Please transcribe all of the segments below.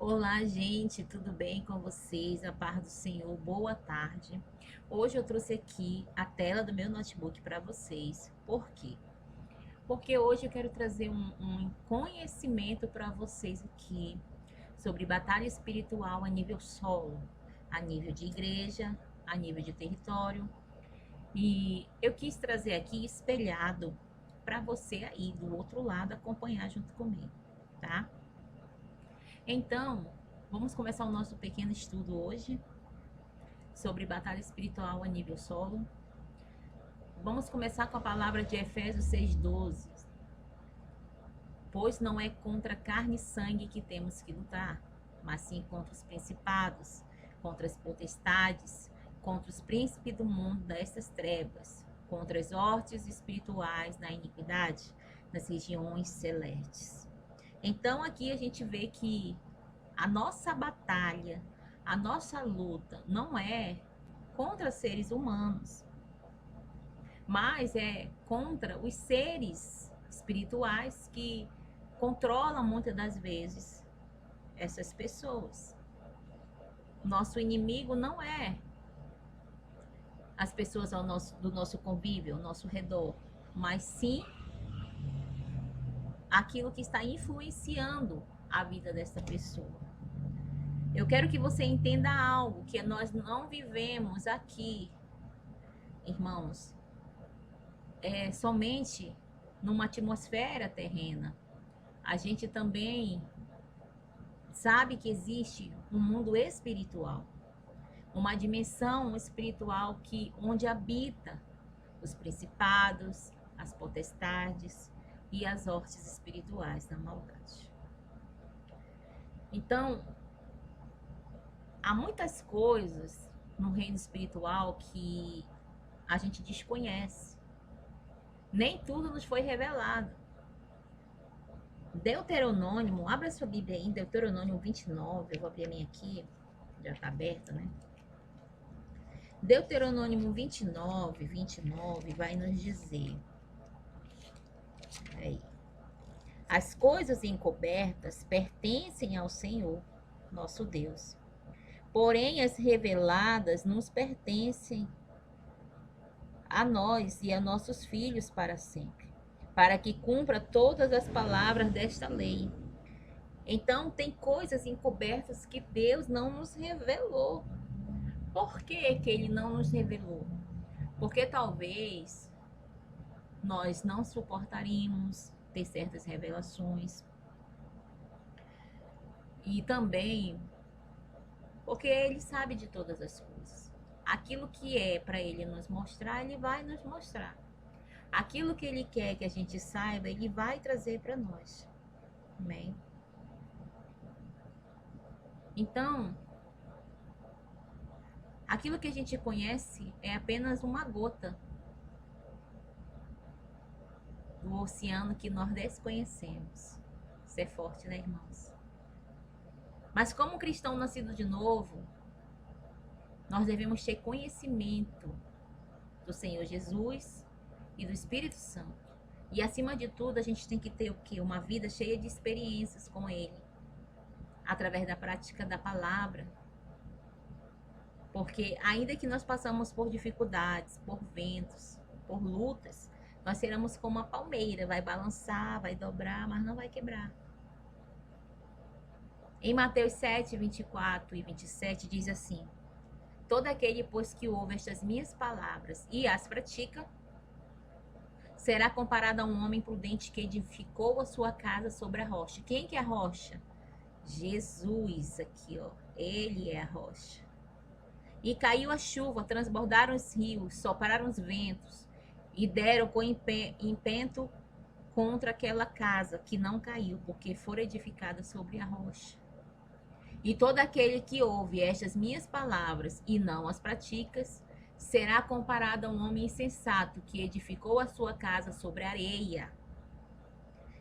Olá, gente, tudo bem com vocês? A paz do Senhor, boa tarde. Hoje eu trouxe aqui a tela do meu notebook para vocês. Por quê? Porque hoje eu quero trazer um conhecimento para vocês aqui sobre batalha espiritual a nível solo, a nível de igreja, a nível de território. E eu quis trazer aqui espelhado para você aí do outro lado acompanhar junto comigo, tá? Então, vamos começar o nosso pequeno estudo hoje sobre batalha espiritual a nível solo. Vamos começar com a palavra de Efésios 6,12. Pois não é contra carne e sangue que temos que lutar, mas sim contra os principados, contra as potestades, contra os príncipes do mundo destas trevas, contra as hortes espirituais da iniquidade nas regiões celestes. Então aqui a gente vê que a nossa batalha, a nossa luta não é contra seres humanos, mas é contra os seres espirituais que controlam muitas das vezes essas pessoas. Nosso inimigo não é as pessoas do nosso convívio, ao nosso redor, mas sim aquilo que está influenciando a vida dessa pessoa. Eu quero que você entenda algo, que nós não vivemos aqui, irmãos, somente numa atmosfera terrena. A gente também sabe que existe um mundo espiritual, uma dimensão espiritual onde habita os principados, as potestades e as hortes espirituais da maldade. Então, há muitas coisas no reino espiritual que a gente desconhece. Nem tudo nos foi revelado. Deuteronômio, abra sua Bíblia aí, Deuteronômio 29, eu vou abrir a minha aqui, já está aberta, né? Deuteronômio 29 vai nos dizer, aí, as coisas encobertas pertencem ao Senhor, nosso Deus. Porém, as reveladas nos pertencem a nós e a nossos filhos para sempre, para que cumpra todas as palavras desta lei. Então, tem coisas encobertas que Deus não nos revelou. Por que que Ele não nos revelou? Porque talvez nós não suportaríamos ter certas revelações. E também porque Ele sabe de todas as coisas. Aquilo que é para Ele nos mostrar, Ele vai nos mostrar. Aquilo que Ele quer que a gente saiba, Ele vai trazer para nós. Amém? Então, aquilo que a gente conhece é apenas uma gota do oceano que nós desconhecemos. Isso é forte, né, irmãos? Mas como cristão nascido de novo, nós devemos ter conhecimento do Senhor Jesus e do Espírito Santo. E acima de tudo, a gente tem que ter o quê? Uma vida cheia de experiências com Ele, através da prática da palavra. Porque ainda que nós passamos por dificuldades, por ventos, por lutas, nós seremos como uma palmeira, vai balançar, vai dobrar, mas não vai quebrar. Em Mateus 7, 24 e 27 diz assim: todo aquele, pois, que ouve estas minhas palavras e as pratica, será comparado a um homem prudente que edificou a sua casa sobre a rocha. Quem que é a rocha? Jesus aqui, ó. Ele é a rocha. E caiu a chuva, transbordaram os rios, sopraram os ventos e deram com impento contra aquela casa, que não caiu, porque fora edificada sobre a rocha. E todo aquele que ouve estas minhas palavras e não as pratica, será comparado a um homem insensato que edificou a sua casa sobre a areia.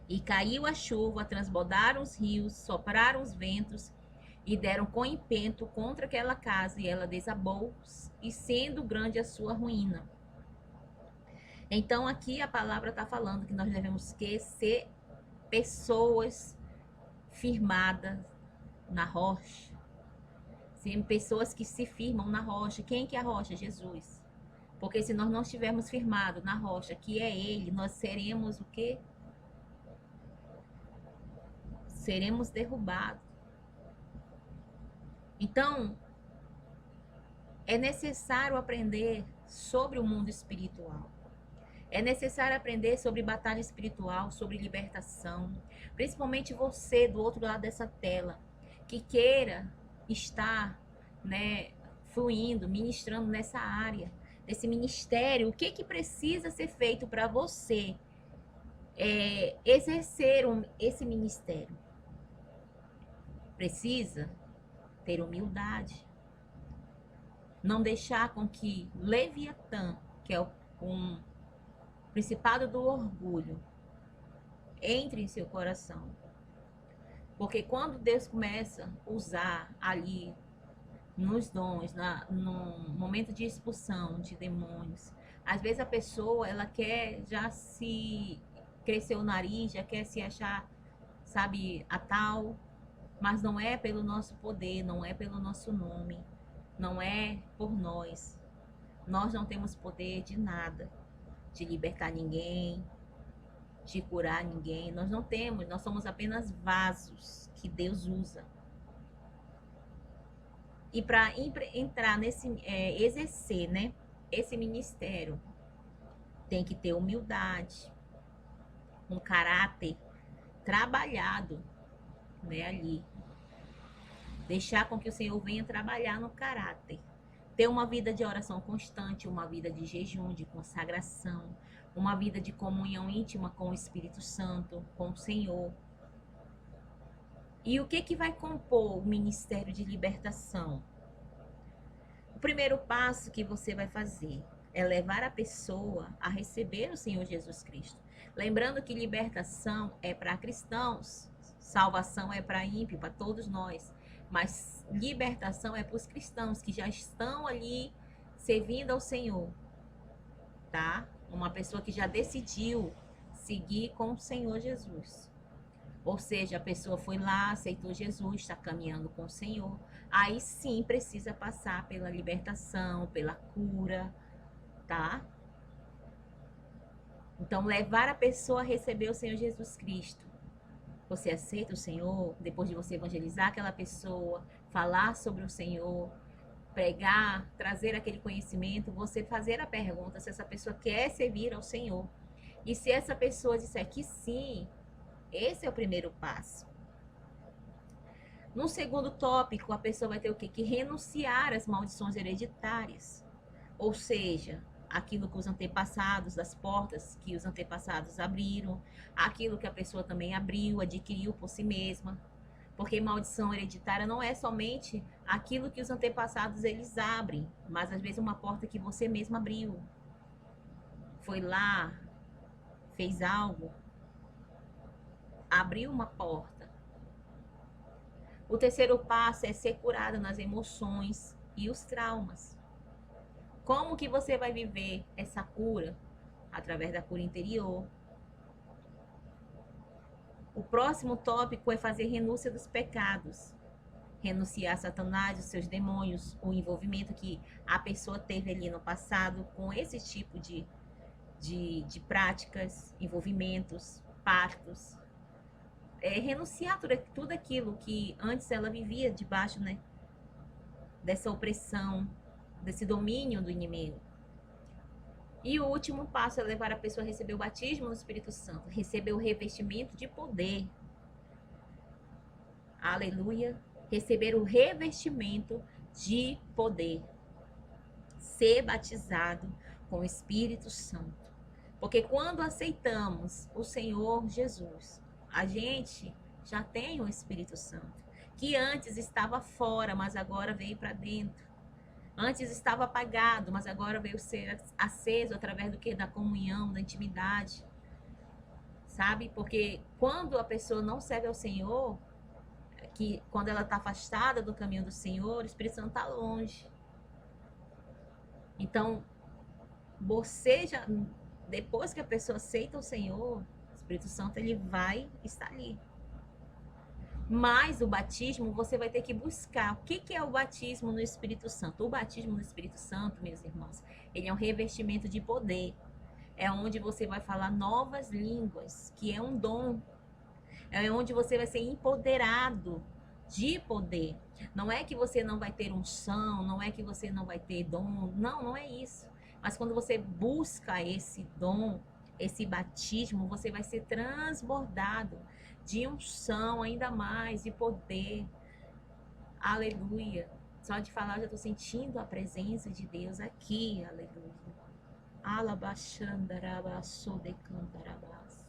E caiu a chuva, transbordaram os rios, sopraram os ventos e deram com impento contra aquela casa, e ela desabou, e sendo grande a sua ruína. Então aqui a palavra está falando que nós devemos ser pessoas firmadas na rocha. Tem pessoas que se firmam na rocha. Quem que é a rocha? Jesus. Porque se nós não estivermos firmados na rocha, que é Ele, nós seremos o quê? Seremos derrubados. Então, é necessário aprender sobre o mundo espiritual. É necessário aprender sobre batalha espiritual, sobre libertação. Principalmente você do outro lado dessa tela, que queira estar, né, fluindo, ministrando nessa área, nesse ministério. O que que precisa ser feito para você exercer esse ministério? Precisa ter humildade. Não deixar com que Leviatã, que é um principado do orgulho, entre em seu coração. Porque quando Deus começa a usar ali nos dons, no momento de expulsão de demônios, às vezes a pessoa, ela quer já se crescer o nariz, já quer se achar, sabe, a tal, mas não é pelo nosso poder, não é pelo nosso nome, não é por nós. Nós não temos poder de nada, de libertar ninguém, de curar ninguém. Nós não temos, nós somos apenas vasos que Deus usa. E para entrar nesse, exercer, né, esse ministério, tem que ter humildade, um caráter trabalhado, né, ali. Deixar com que o Senhor venha trabalhar no caráter. Ter uma vida de oração constante, uma vida de jejum, de consagração, uma vida de comunhão íntima com o Espírito Santo, com o Senhor. E o que vai compor o ministério de libertação? O primeiro passo que você vai fazer é levar a pessoa a receber o Senhor Jesus Cristo. Lembrando que libertação é para cristãos, salvação é para ímpio, para todos nós. Mas libertação é para os cristãos que já estão ali servindo ao Senhor, tá? Uma pessoa que já decidiu seguir com o Senhor Jesus. Ou seja, a pessoa foi lá, aceitou Jesus, está caminhando com o Senhor. Aí sim precisa passar pela libertação, pela cura, tá? Então, levar a pessoa a receber o Senhor Jesus Cristo. Você aceita o Senhor, depois de você evangelizar aquela pessoa, falar sobre o Senhor, pregar, trazer aquele conhecimento, você fazer a pergunta se essa pessoa quer servir ao Senhor. E se essa pessoa disser que sim, esse é o primeiro passo. No segundo tópico, a pessoa vai ter o quê? Que renunciar às maldições hereditárias. Ou seja, aquilo que os antepassados, das portas que os antepassados abriram, aquilo que a pessoa também abriu, adquiriu por si mesma. Porque maldição hereditária não é somente aquilo que os antepassados eles abrem, mas às vezes uma porta que você mesma abriu. Foi lá, fez algo, abriu uma porta. O terceiro passo é ser curado nas emoções e os traumas. Como que você vai viver essa cura? Através da cura interior. O próximo tópico é fazer renúncia dos pecados. Renunciar a Satanás, os seus demônios, o envolvimento que a pessoa teve ali no passado com esse tipo de práticas, envolvimentos, pactos. Renunciar tudo aquilo que antes ela vivia debaixo, né, dessa opressão, desse domínio do inimigo. E o último passo é levar a pessoa a receber o batismo no Espírito Santo, receber o revestimento de poder. Aleluia. Receber o revestimento de poder. Ser batizado com o Espírito Santo. Porque quando aceitamos o Senhor Jesus, a gente já tem o Espírito Santo, que antes estava fora, mas agora veio para dentro. Antes estava apagado, mas agora veio ser aceso através do que? Da comunhão, da intimidade. Sabe? Porque quando a pessoa não serve ao Senhor, que quando ela está afastada do caminho do Senhor, o Espírito Santo está longe. Então, você já, depois que a pessoa aceita o Senhor, o Espírito Santo ele vai estar ali. Mas o batismo, você vai ter que buscar. O que é o batismo no Espírito Santo? O batismo no Espírito Santo, meus irmãos, ele é um revestimento de poder. É onde você vai falar novas línguas, que é um dom. É onde você vai ser empoderado de poder. Não é que você não vai ter unção, não é que você não vai ter dom. Não, não é isso. Mas quando você busca esse dom, esse batismo, você vai ser transbordado de unção ainda mais, de poder. Aleluia. Só de falar, eu já estou sentindo a presença de Deus aqui. Aleluia. Alabaxandarabassodecantarabas.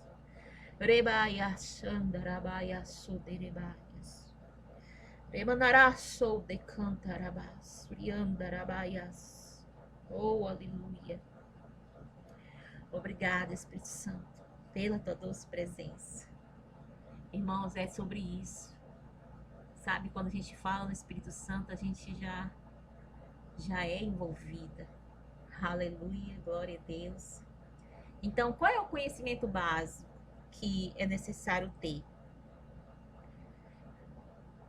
Rebaia-xandarabaiaçoderebaias. Remanaraçodecantarabas. Friandarabaias. Oh, aleluia. Obrigada, Espírito Santo, pela tua doce presença. Irmãos, é sobre isso. Sabe, quando a gente fala no Espírito Santo, a gente já é envolvida. Aleluia, glória a Deus. Então, qual é o conhecimento básico que é necessário ter?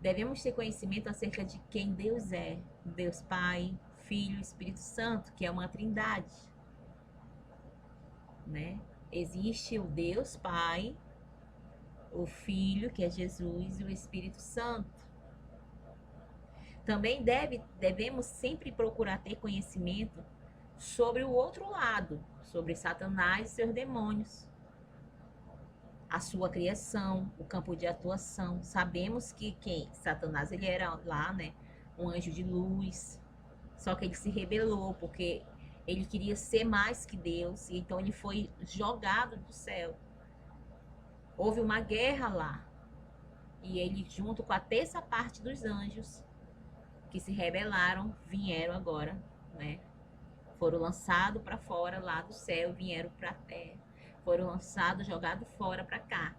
Devemos ter conhecimento acerca de quem Deus é. Deus Pai, Filho e Espírito Santo, que é uma trindade. Né? Existe o Deus Pai, o Filho, que é Jesus, e o Espírito Santo. Também devemos sempre procurar ter conhecimento sobre o outro lado, sobre Satanás e seus demônios, a sua criação, o campo de atuação. Sabemos que Satanás, ele era lá, né, um anjo de luz, só que ele se rebelou porque ele queria ser mais que Deus, e então ele foi jogado do céu. Houve uma guerra lá, e ele, junto com a terça parte dos anjos que se rebelaram, vieram agora, né? Foram lançados para fora lá do céu, vieram para a terra. Foram lançados, jogados fora para cá.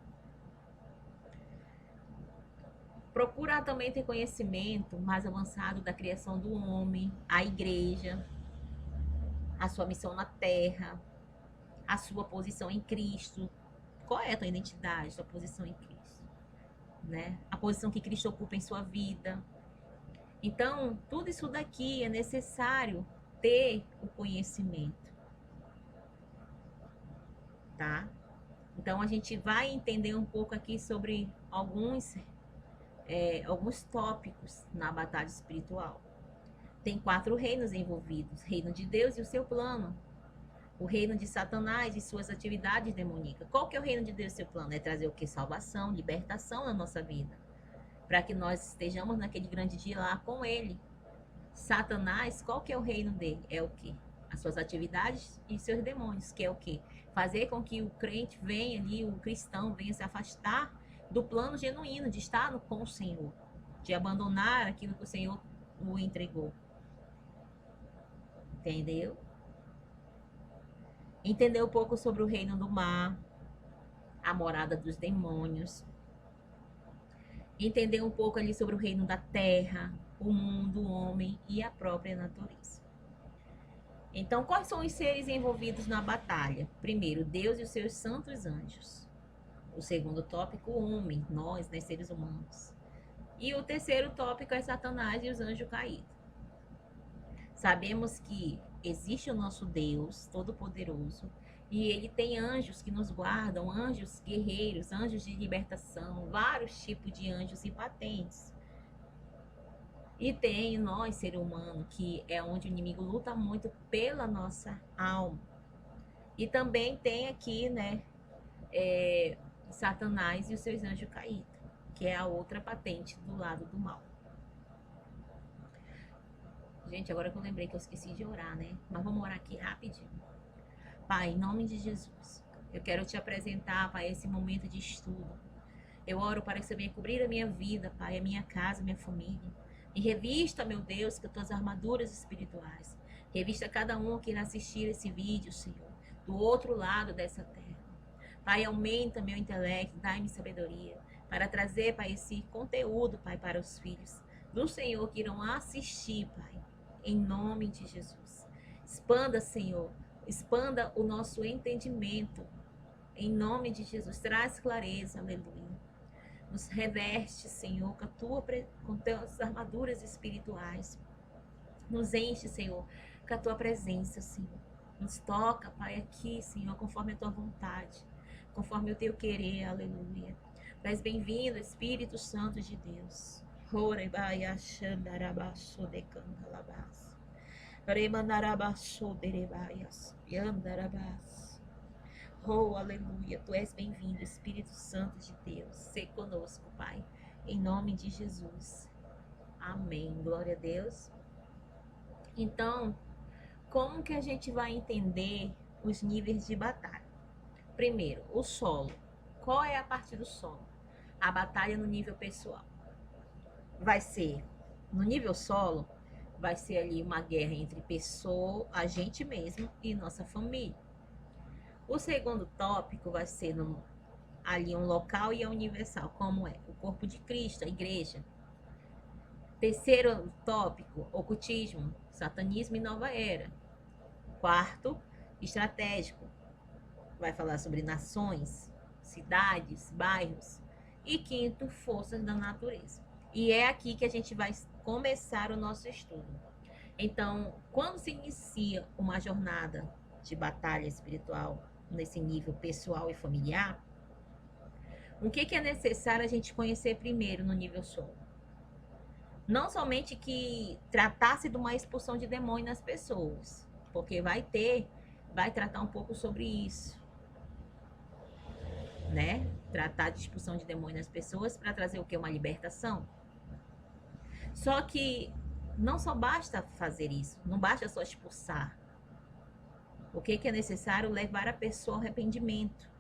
Procurar também ter conhecimento mais avançado da criação do homem, a igreja, a sua missão na terra, a sua posição em Cristo. Qual é a tua identidade, a tua posição em Cristo? Né? A posição que Cristo ocupa em sua vida. Então, tudo isso daqui é necessário ter o conhecimento. Tá? Então, a gente vai entender um pouco aqui sobre alguns tópicos na batalha espiritual. Tem 4 reinos envolvidos: reino de Deus e o seu plano, o reino de Satanás e suas atividades demoníacas. Qual que é o reino de Deus e seu plano? É trazer o que? Salvação, libertação na nossa vida, para que nós estejamos naquele grande dia lá com ele. Satanás, qual que é o reino dele? É o que? As suas atividades e seus demônios, que é o que? Fazer com que o crente venha ali, o cristão venha se afastar do plano genuíno de estar com o Senhor, de abandonar aquilo que o Senhor o entregou. Entendeu? Entender um pouco sobre o reino do mar, a morada dos demônios. Entender um pouco ali sobre o reino da terra, o mundo, o homem e a própria natureza. Então, quais são os seres envolvidos na batalha? Primeiro, Deus e os seus santos anjos. O segundo tópico, o homem, nós, né, seres humanos. E o terceiro tópico é Satanás e os anjos caídos. Sabemos que existe o nosso Deus Todo-Poderoso e ele tem anjos que nos guardam, anjos guerreiros, anjos de libertação, vários tipos de anjos e patentes. E tem nós, ser humano, que é onde o inimigo luta muito pela nossa alma. E também tem aqui, né, Satanás e os seus anjos caídos, que é a outra patente do lado do mal. Gente, agora que eu lembrei que eu esqueci de orar, né? Mas vamos orar aqui rapidinho. Pai, em nome de Jesus, eu quero te apresentar, Pai, esse momento de estudo. Eu oro para que você venha cobrir a minha vida, Pai, a minha casa, a minha família. E revista, meu Deus, com as tuas armaduras espirituais. Revista cada um que irá assistir esse vídeo, Senhor, do outro lado dessa terra. Pai, aumenta meu intelecto, dai-me sabedoria para trazer, Pai, esse conteúdo, Pai, para os filhos do Senhor que irão assistir, Pai, em nome de Jesus. Expanda, Senhor, expanda o nosso entendimento, em nome de Jesus. Traz clareza, aleluia. Nos reveste, Senhor, com tuas armaduras espirituais. Nos enche, Senhor, com a tua presença, Senhor. Nos toca, Pai, aqui, Senhor, conforme a tua vontade, conforme o teu querer, aleluia. Mas bem-vindo, Espírito Santo de Deus. Oh, aleluia. Tu és bem-vindo, Espírito Santo de Deus. Se conosco, Pai, em nome de Jesus. Amém. Glória a Deus. Então, como que a gente vai entender os níveis de batalha? Primeiro, o solo. Qual é a parte do solo? A batalha no nível pessoal. Vai ser, no nível solo, vai ser ali uma guerra entre pessoa, a gente mesmo e nossa família. O segundo tópico vai ser ali um local e a universal, como é o corpo de Cristo, a igreja. Terceiro tópico, ocultismo, satanismo e nova era. Quarto, estratégico, vai falar sobre nações, cidades, bairros. E quinto, forças da natureza. E é aqui que a gente vai começar o nosso estudo. Então, quando se inicia uma jornada de batalha espiritual nesse nível pessoal e familiar, o que é necessário a gente conhecer primeiro no nível solo? Não somente que tratasse de uma expulsão de demônio nas pessoas, porque vai tratar um pouco sobre isso, né? Tratar de expulsão de demônio nas pessoas para trazer o que? Uma libertação. Só que não só basta fazer isso, não basta só expulsar. O que é necessário? Levar a pessoa ao arrependimento.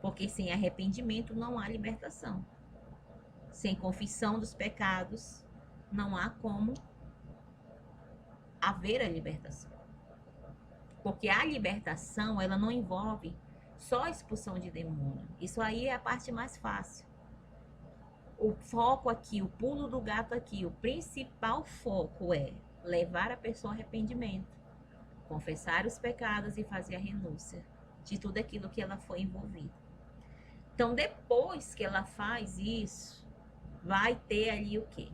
Porque sem arrependimento não há libertação. Sem confissão dos pecados, não há como haver a libertação. Porque a libertação, ela não envolve só a expulsão de demônio. Isso aí é a parte mais fácil. O foco aqui, o pulo do gato aqui, o principal foco é levar a pessoa ao arrependimento, confessar os pecados e fazer a renúncia de tudo aquilo que ela foi envolvida. Então, depois que ela faz isso, vai ter ali o quê?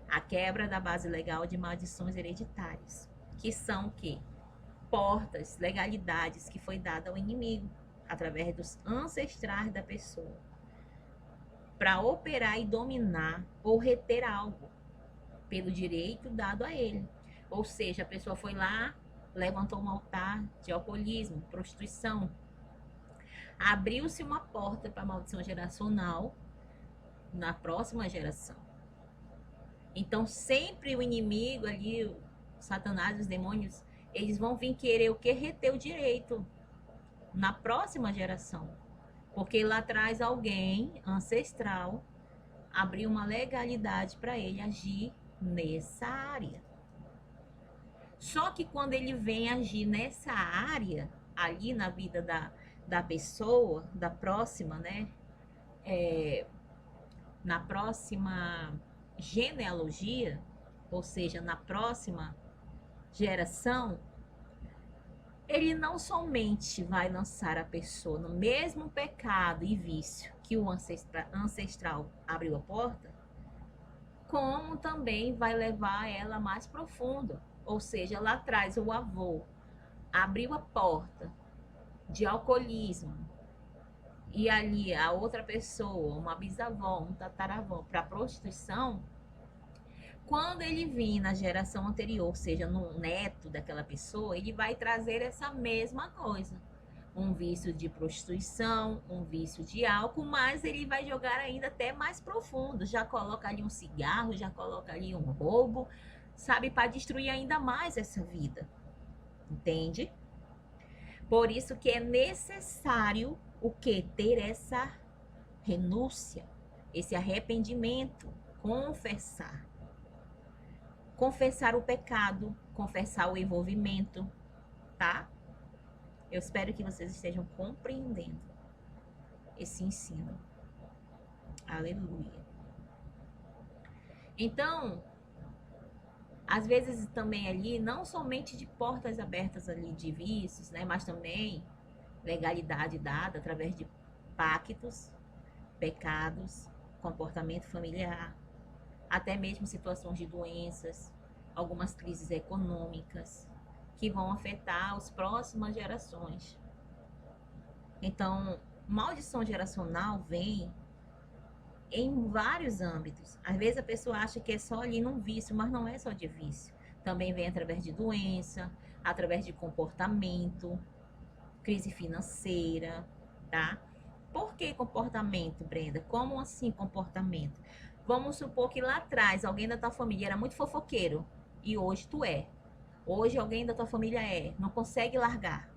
A quebra da base legal de maldições hereditárias, que são o quê? Portas, legalidades que foi dada ao inimigo, através dos ancestrais da pessoa, para operar e dominar ou reter algo, pelo direito dado a ele. Ou seja, a pessoa foi lá, levantou um altar de alcoolismo, prostituição, abriu-se uma porta para a maldição geracional na próxima geração. Então, sempre o inimigo ali, o Satanás, os demônios, eles vão vir querer o que? Reter o direito na próxima geração. Porque lá atrás alguém ancestral abriu uma legalidade para ele agir nessa área. Só que quando ele vem agir nessa área, ali na vida da pessoa, da próxima, né? Na próxima genealogia, ou seja, na próxima geração, ele não somente vai lançar a pessoa no mesmo pecado e vício que o ancestral abriu a porta, como também vai levar ela mais profundo. Ou seja, lá atrás o avô abriu a porta de alcoolismo e ali a outra pessoa, uma bisavó, um tataravó, para prostituição. Quando ele vir na geração anterior, ou seja, no neto daquela pessoa, ele vai trazer essa mesma coisa. Um vício de prostituição, um vício de álcool, mas ele vai jogar ainda até mais profundo. Já coloca ali um cigarro, já coloca ali um roubo, sabe, para destruir ainda mais essa vida. Entende? Por isso que é necessário o quê? Ter essa renúncia, esse arrependimento, confessar. Confessar o pecado, confessar o envolvimento, tá? Eu espero que vocês estejam compreendendo esse ensino. Aleluia. Então, às vezes também ali, não somente de portas abertas ali de vícios, né? Mas também legalidade dada através de pactos, pecados, comportamento familiar, até mesmo situações de doenças, algumas crises econômicas que vão afetar as próximas gerações. Então, maldição geracional vem em vários âmbitos. Às vezes a pessoa acha que é só ali num vício, mas não é só de vício. Também vem através de doença, através de comportamento, crise financeira, tá? Por que comportamento, Brenda? Como assim comportamento? Vamos supor que lá atrás alguém da tua família era muito fofoqueiro e hoje tu é. Hoje alguém da tua família não consegue largar.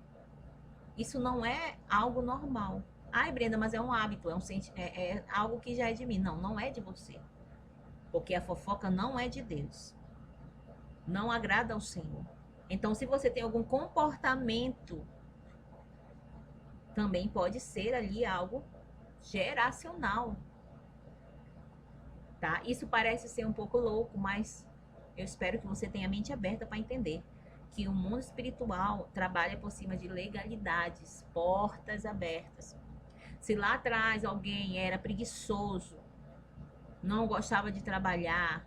Isso não é algo normal. Ai, Brenda, mas é um hábito, é algo que já é de mim. Não, não é de você. Porque a fofoca não é de Deus. Não agrada ao Senhor. Então, se você tem algum comportamento, também pode ser ali algo geracional. Tá? Isso parece ser um pouco louco, mas eu espero que você tenha a mente aberta para entender que o mundo espiritual trabalha por cima de legalidades, portas abertas. Se lá atrás alguém era preguiçoso, não gostava de trabalhar,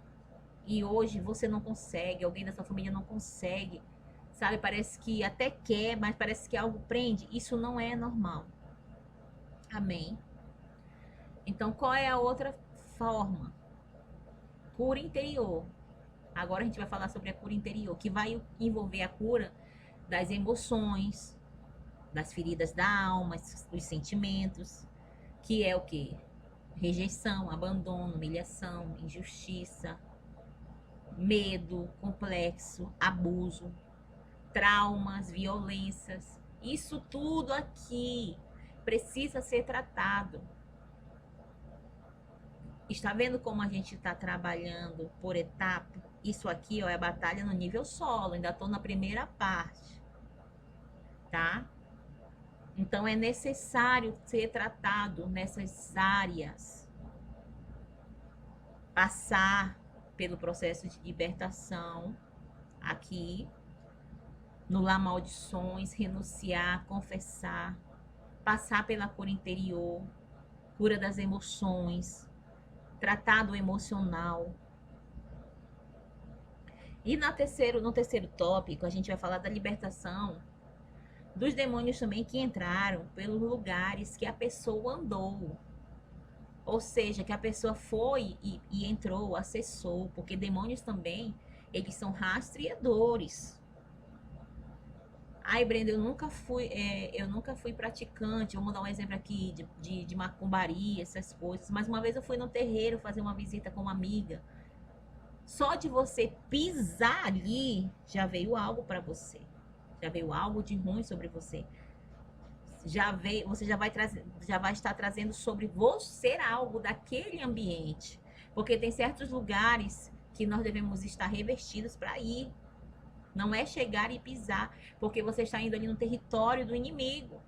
e hoje você não consegue, alguém da sua família não consegue, sabe? Parece que até quer, mas parece que algo prende. Isso não é normal. Amém? Então, qual é a outra forma? Cura interior. Agora a gente vai falar sobre a cura interior, que vai envolver a cura das emoções, das feridas da alma, dos sentimentos, que é o quê? Rejeição, abandono, humilhação, injustiça, medo, complexo, abuso, traumas, violências. Isso tudo aqui precisa ser tratado. Está vendo como a gente está trabalhando por etapa? Isso aqui, ó, é a batalha no nível solo. Ainda estou na primeira parte, tá? Então, é necessário ser tratado nessas áreas. Passar pelo processo de libertação aqui, anular maldições, renunciar, confessar, passar pela cura interior, cura das emoções, tratar do emocional. E no terceiro tópico, a gente vai falar da libertação dos demônios também que entraram pelos lugares que a pessoa andou. Ou seja, que a pessoa foi e entrou, acessou, porque demônios também, eles são rastreadores. Ai, Brenda, eu nunca fui praticante. Vamos dar um exemplo aqui de macumbaria, essas coisas. Mas uma vez eu fui no terreiro fazer uma visita com uma amiga. Só de você pisar ali, já veio algo para você. Já veio algo de ruim sobre você. Você já vai estar trazendo sobre você algo daquele ambiente. Porque tem certos lugares que nós devemos estar revestidos para ir. Não é chegar e pisar, porque você está indo ali no território do inimigo.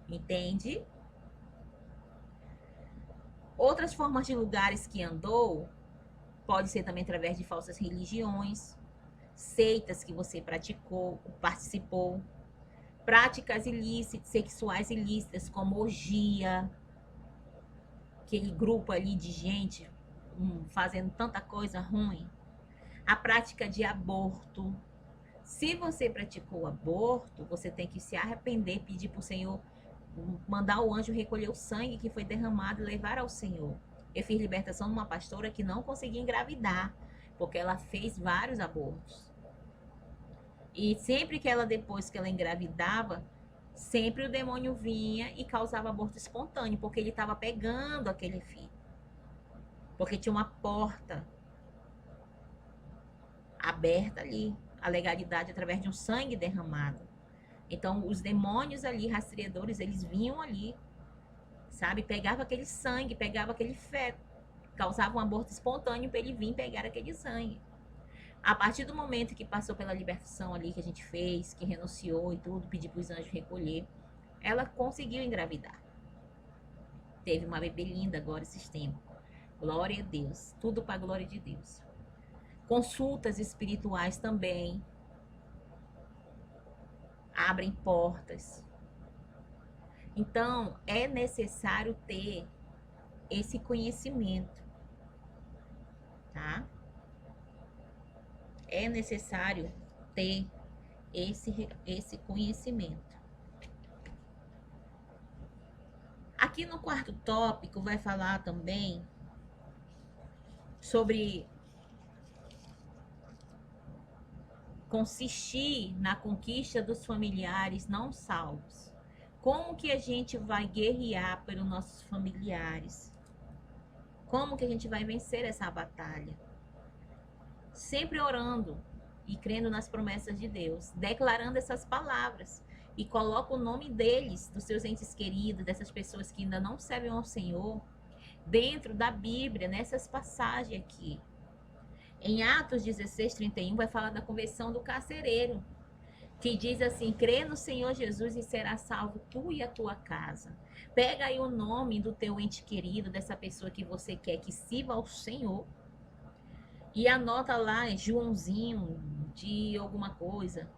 Entende? Outras formas de lugares que andou, pode ser também através de falsas religiões, seitas que você praticou, participou, práticas ilícitas, sexuais ilícitas, como orgia, aquele grupo ali de gente fazendo tanta coisa ruim. A prática de aborto. Se você praticou aborto, você tem que se arrepender, pedir para o Senhor, mandar o anjo recolher o sangue que foi derramado e levar ao Senhor. Eu fiz libertação de uma pastora que não conseguia engravidar, porque ela fez vários abortos. E sempre que depois que ela engravidava, sempre o demônio vinha e causava aborto espontâneo, porque ele estava pegando aquele filho. Porque tinha uma porta aberta ali, a legalidade através de um sangue derramado. Então, os demônios ali, rastreadores, eles vinham ali, sabe? Pegava aquele sangue, pegava aquele feto, causava um aborto espontâneo para ele vir pegar aquele sangue. A partir do momento que passou pela libertação ali que a gente fez, que renunciou e tudo, pediu para os anjos recolher, ela conseguiu engravidar. Teve uma bebê linda agora esses tempos. Glória a Deus. Tudo para a glória de Deus. Consultas espirituais também abrem portas. Então, é necessário ter esse conhecimento, tá? É necessário ter esse conhecimento. Aqui no quarto tópico vai falar também sobre consistir na conquista dos familiares não salvos. Como que a gente vai guerrear pelos nossos familiares? Como que a gente vai vencer essa batalha? Sempre orando e crendo nas promessas de Deus, declarando essas palavras e coloca o nome deles, dos seus entes queridos, dessas pessoas que ainda não servem ao Senhor, dentro da Bíblia, nessas passagens aqui. Em Atos 16:31 vai falar da conversão do carcereiro, que diz assim: crê no Senhor Jesus e será salvo tu e a tua casa. Pega aí o nome do teu ente querido, dessa pessoa que você quer que sirva ao Senhor, e anota lá Joãozinho de alguma coisa,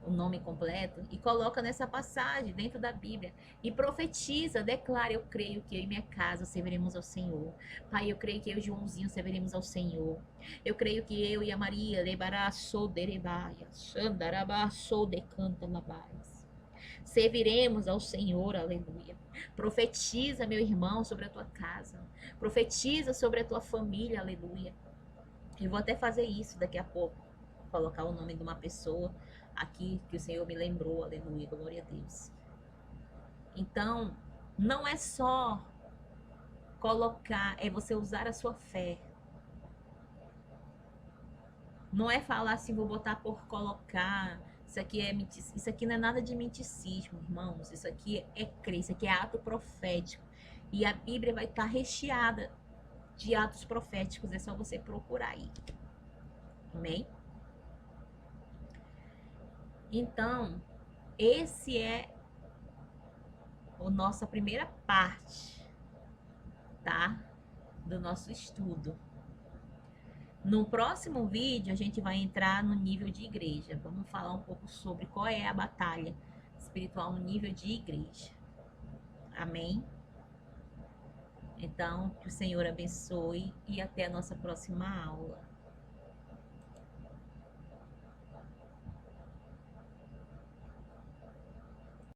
o nome completo, e coloca nessa passagem dentro da Bíblia e profetiza, declara: eu creio que eu e minha casa serviremos ao Senhor. Pai, eu creio que eu e Joãozinho serviremos ao Senhor. Eu creio que eu e a Maria serviremos ao Senhor, aleluia. Profetiza, meu irmão, sobre a tua casa. Profetiza sobre a tua família, aleluia. Eu vou até fazer isso daqui a pouco, colocar o nome de uma pessoa aqui que o Senhor me lembrou, aleluia, glória a Deus. Então, não é só colocar, é você usar a sua fé. Não é falar assim, vou botar por colocar, isso aqui é isso aqui não é nada de miticismo, irmãos. Isso aqui é crer, isso aqui é ato profético. E a Bíblia vai estar recheada de atos proféticos, é só você procurar aí. Amém? Então, esse é a nossa primeira parte, tá? Do nosso estudo. No próximo vídeo, a gente vai entrar no nível de igreja. Vamos falar um pouco sobre qual é a batalha espiritual no nível de igreja. Amém? Então, que o Senhor abençoe e até a nossa próxima aula.